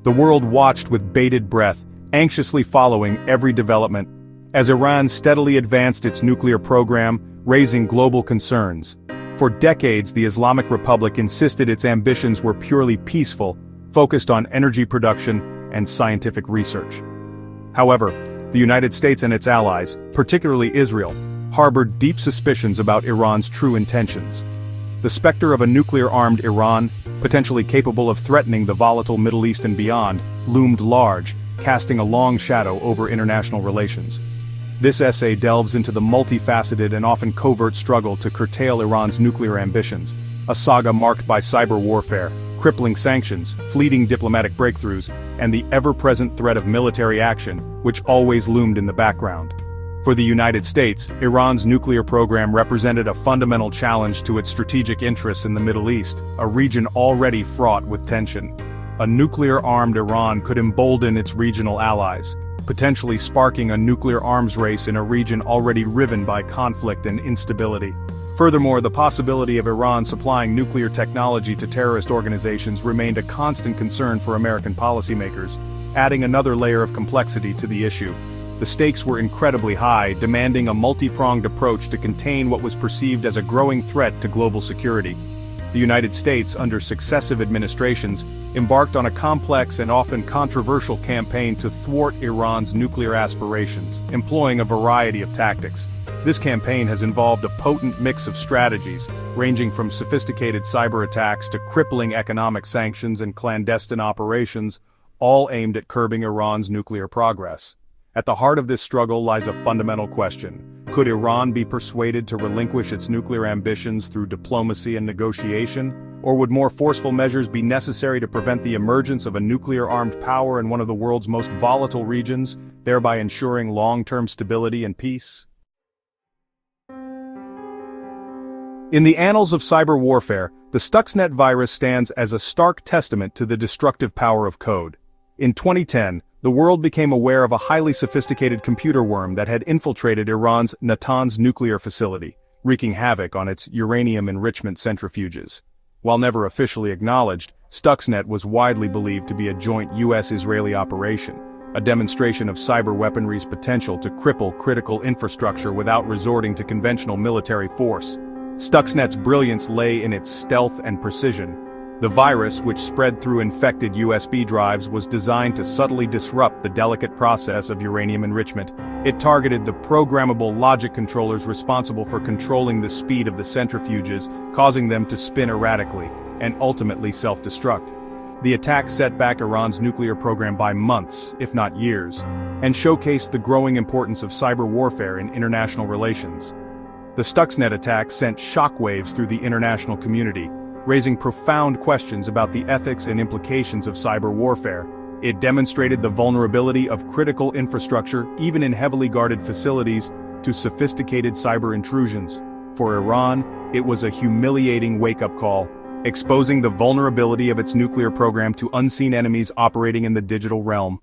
The world watched with bated breath, anxiously following every development, as Iran steadily advanced its nuclear program, raising global concerns. For decades, the Islamic Republic insisted its ambitions were purely peaceful, focused on energy production and scientific research. However, the United States and its allies, particularly Israel, harbored deep suspicions about Iran's true intentions. The specter of a nuclear-armed Iran, potentially capable of threatening the volatile Middle East and beyond, loomed large, casting a long shadow over international relations. This essay delves into the multifaceted and often covert struggle to curtail Iran's nuclear ambitions, a saga marked by cyber warfare, crippling sanctions, fleeting diplomatic breakthroughs, and the ever-present threat of military action, which always loomed in the background. For the United States, Iran's nuclear program represented a fundamental challenge to its strategic interests in the Middle East, a region already fraught with tension. A nuclear-armed Iran could embolden its regional allies, potentially sparking a nuclear arms race in a region already riven by conflict and instability. Furthermore, the possibility of Iran supplying nuclear technology to terrorist organizations remained a constant concern for American policymakers, adding another layer of complexity to the issue. The stakes were incredibly high, demanding a multi-pronged approach to contain what was perceived as a growing threat to global security. The United States, under successive administrations, embarked on a complex and often controversial campaign to thwart Iran's nuclear aspirations, employing a variety of tactics. This campaign has involved a potent mix of strategies, ranging from sophisticated cyber attacks to crippling economic sanctions and clandestine operations, all aimed at curbing Iran's nuclear progress. At the heart of this struggle lies a fundamental question. Could Iran be persuaded to relinquish its nuclear ambitions through diplomacy and negotiation? Or would more forceful measures be necessary to prevent the emergence of a nuclear-armed power in one of the world's most volatile regions, thereby ensuring long-term stability and peace? In the annals of cyber warfare, the Stuxnet virus stands as a stark testament to the destructive power of code. In 2010, the world became aware of a highly sophisticated computer worm that had infiltrated Iran's Natanz nuclear facility, wreaking havoc on its uranium enrichment centrifuges. While never officially acknowledged, Stuxnet was widely believed to be a joint US-Israeli operation, a demonstration of cyber weaponry's potential to cripple critical infrastructure without resorting to conventional military force. Stuxnet's brilliance lay in its stealth and precision. The virus, which spread through infected USB drives, was designed to subtly disrupt the delicate process of uranium enrichment. It targeted the programmable logic controllers responsible for controlling the speed of the centrifuges, causing them to spin erratically, and ultimately self-destruct. The attack set back Iran's nuclear program by months, if not years, and showcased the growing importance of cyber warfare in international relations. The Stuxnet attack sent shockwaves through the international community, raising profound questions about the ethics and implications of cyber warfare. It demonstrated the vulnerability of critical infrastructure, even in heavily guarded facilities, to sophisticated cyber intrusions. For Iran, it was a humiliating wake-up call, exposing the vulnerability of its nuclear program to unseen enemies operating in the digital realm.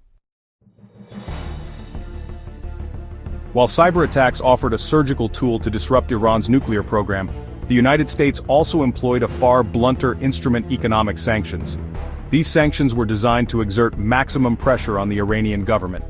While cyber attacks offered a surgical tool to disrupt Iran's nuclear program, the United States also employed a far blunter instrument: economic sanctions. These sanctions were designed to exert maximum pressure on the Iranian government.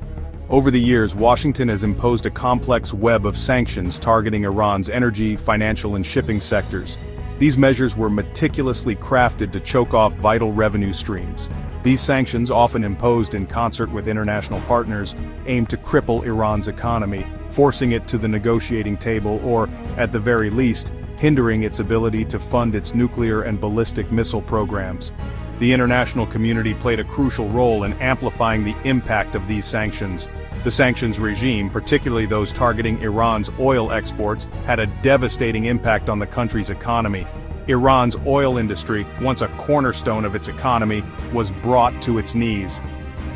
Over the years, Washington has imposed a complex web of sanctions targeting Iran's energy, financial and shipping sectors. These measures were meticulously crafted to choke off vital revenue streams. These sanctions, often imposed in concert with international partners, aim to cripple Iran's economy, forcing it to the negotiating table or, at the very least, hindering its ability to fund its nuclear and ballistic missile programs. The international community played a crucial role in amplifying the impact of these sanctions. The sanctions regime, particularly those targeting Iran's oil exports, had a devastating impact on the country's economy. Iran's oil industry, once a cornerstone of its economy, was brought to its knees.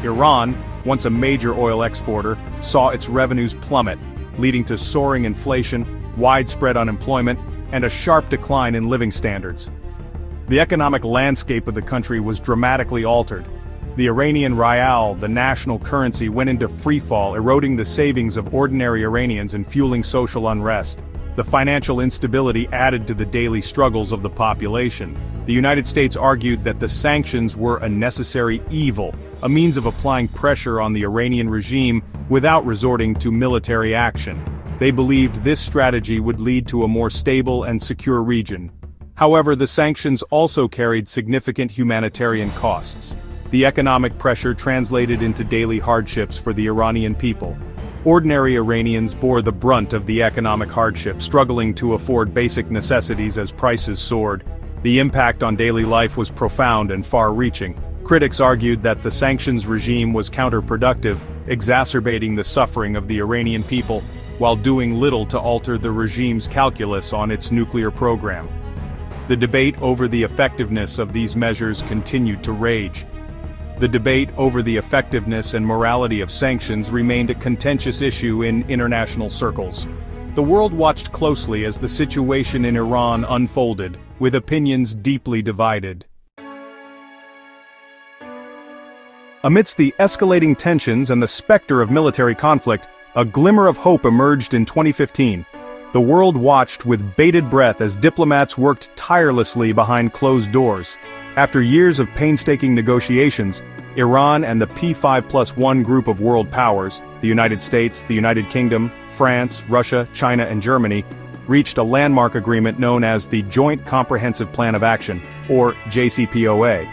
Iran, once a major oil exporter, saw its revenues plummet, leading to soaring inflation, widespread unemployment, and a sharp decline in living standards. The economic landscape of the country was dramatically altered. The Iranian rial, the national currency, went into freefall, eroding the savings of ordinary Iranians and fueling social unrest. The financial instability added to the daily struggles of the population. The United States argued that the sanctions were a necessary evil, a means of applying pressure on the Iranian regime without resorting to military action. They believed this strategy would lead to a more stable and secure region. However, the sanctions also carried significant humanitarian costs. The economic pressure translated into daily hardships for the Iranian people. Ordinary Iranians bore the brunt of the economic hardship, struggling to afford basic necessities as prices soared. The impact on daily life was profound and far-reaching. Critics argued that the sanctions regime was counterproductive, exacerbating the suffering of the Iranian people, while doing little to alter the regime's calculus on its nuclear program. The debate over the effectiveness of these measures continued to rage. The debate over the effectiveness and morality of sanctions remained a contentious issue in international circles. The world watched closely as the situation in Iran unfolded, with opinions deeply divided. Amidst the escalating tensions and the specter of military conflict, a glimmer of hope emerged in 2015. The world watched with bated breath as diplomats worked tirelessly behind closed doors. After years of painstaking negotiations, Iran and the P5+1 group of world powers, the United States, the United Kingdom, France, Russia, China, and Germany, reached a landmark agreement known as the Joint Comprehensive Plan of Action, or JCPOA.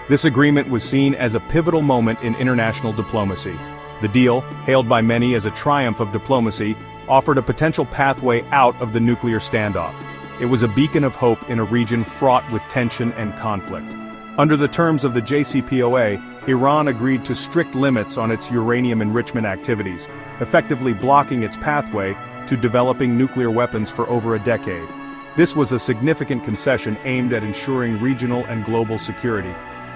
This agreement was seen as a pivotal moment in international diplomacy. The deal, hailed by many as a triumph of diplomacy, offered a potential pathway out of the nuclear standoff. It was a beacon of hope in a region fraught with tension and conflict. Under the terms of the JCPOA, Iran agreed to strict limits on its uranium enrichment activities, effectively blocking its pathway to developing nuclear weapons for over a decade. This was a significant concession aimed at ensuring regional and global security.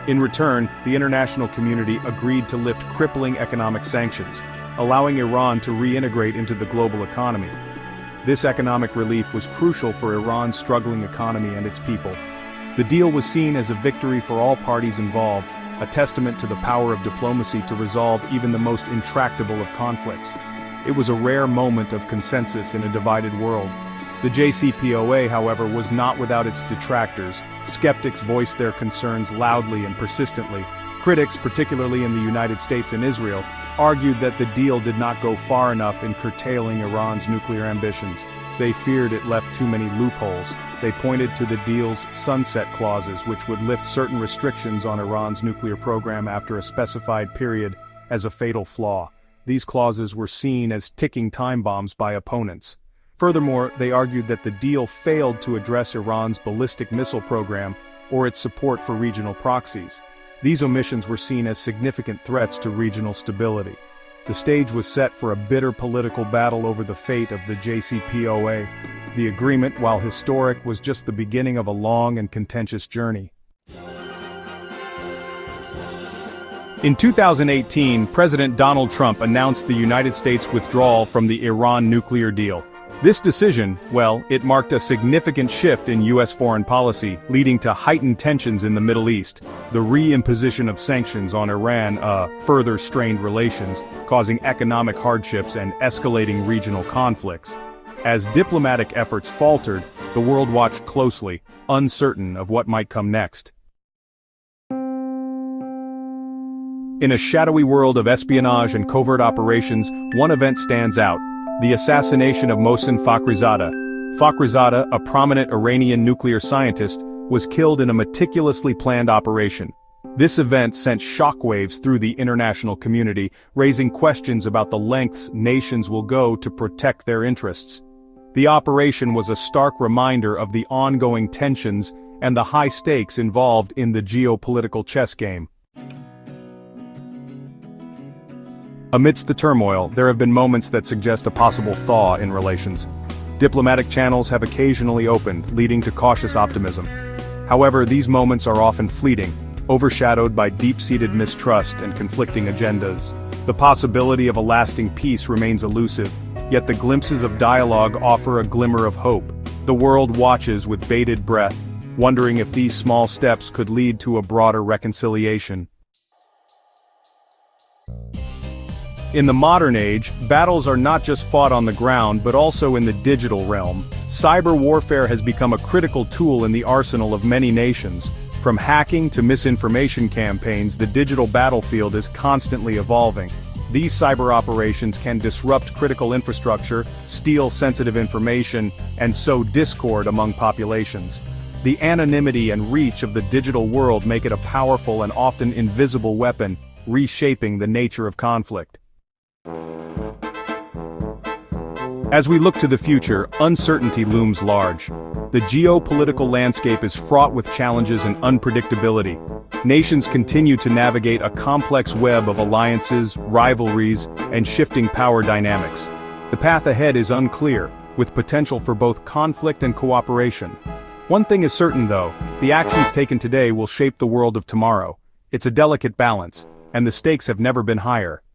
In return, the international community agreed to lift crippling economic sanctions, allowing Iran to reintegrate into the global economy. This economic relief was crucial for Iran's struggling economy and its people. The deal was seen as a victory for all parties involved, a testament to the power of diplomacy to resolve even the most intractable of conflicts. It was a rare moment of consensus in a divided world. The JCPOA, however, was not without its detractors. Skeptics voiced their concerns loudly and persistently. Critics, particularly in the United States and Israel, argued that the deal did not go far enough in curtailing Iran's nuclear ambitions. They feared it left too many loopholes. They pointed to the deal's sunset clauses, which would lift certain restrictions on Iran's nuclear program after a specified period, as a fatal flaw. These clauses were seen as ticking time bombs by opponents. Furthermore, they argued that the deal failed to address Iran's ballistic missile program or its support for regional proxies. These omissions were seen as significant threats to regional stability. The stage was set for a bitter political battle over the fate of the JCPOA. The agreement, while historic, was just the beginning of a long and contentious journey. In 2018, President Donald Trump announced the United States' withdrawal from the Iran nuclear deal. This decision, well, it marked a significant shift in U.S. foreign policy, leading to heightened tensions in the Middle East. The re-imposition of sanctions on Iran further strained relations, causing economic hardships and escalating regional conflicts. As diplomatic efforts faltered, the world watched closely, uncertain of what might come next. In a shadowy world of espionage and covert operations, one event stands out: the assassination of Mohsen Fakhrizadeh. Fakhrizadeh, a prominent Iranian nuclear scientist, was killed in a meticulously planned operation. This event sent shockwaves through the international community, raising questions about the lengths nations will go to protect their interests. The operation was a stark reminder of the ongoing tensions and the high stakes involved in the geopolitical chess game. Amidst the turmoil, there have been moments that suggest a possible thaw in relations. Diplomatic channels have occasionally opened, leading to cautious optimism. However, these moments are often fleeting, overshadowed by deep-seated mistrust and conflicting agendas. The possibility of a lasting peace remains elusive, yet the glimpses of dialogue offer a glimmer of hope. The world watches with bated breath, wondering if these small steps could lead to a broader reconciliation. In the modern age, battles are not just fought on the ground but also in the digital realm. Cyber warfare has become a critical tool in the arsenal of many nations. From hacking to misinformation campaigns, the digital battlefield is constantly evolving. These cyber operations can disrupt critical infrastructure, steal sensitive information, and sow discord among populations. The anonymity and reach of the digital world make it a powerful and often invisible weapon, reshaping the nature of conflict. As we look to the future, uncertainty looms large. The geopolitical landscape is fraught with challenges and unpredictability. Nations continue to navigate a complex web of alliances, rivalries, and shifting power dynamics. The path ahead is unclear, with potential for both conflict and cooperation. One thing is certain though, the actions taken today will shape the world of tomorrow. It's a delicate balance, and the stakes have never been higher.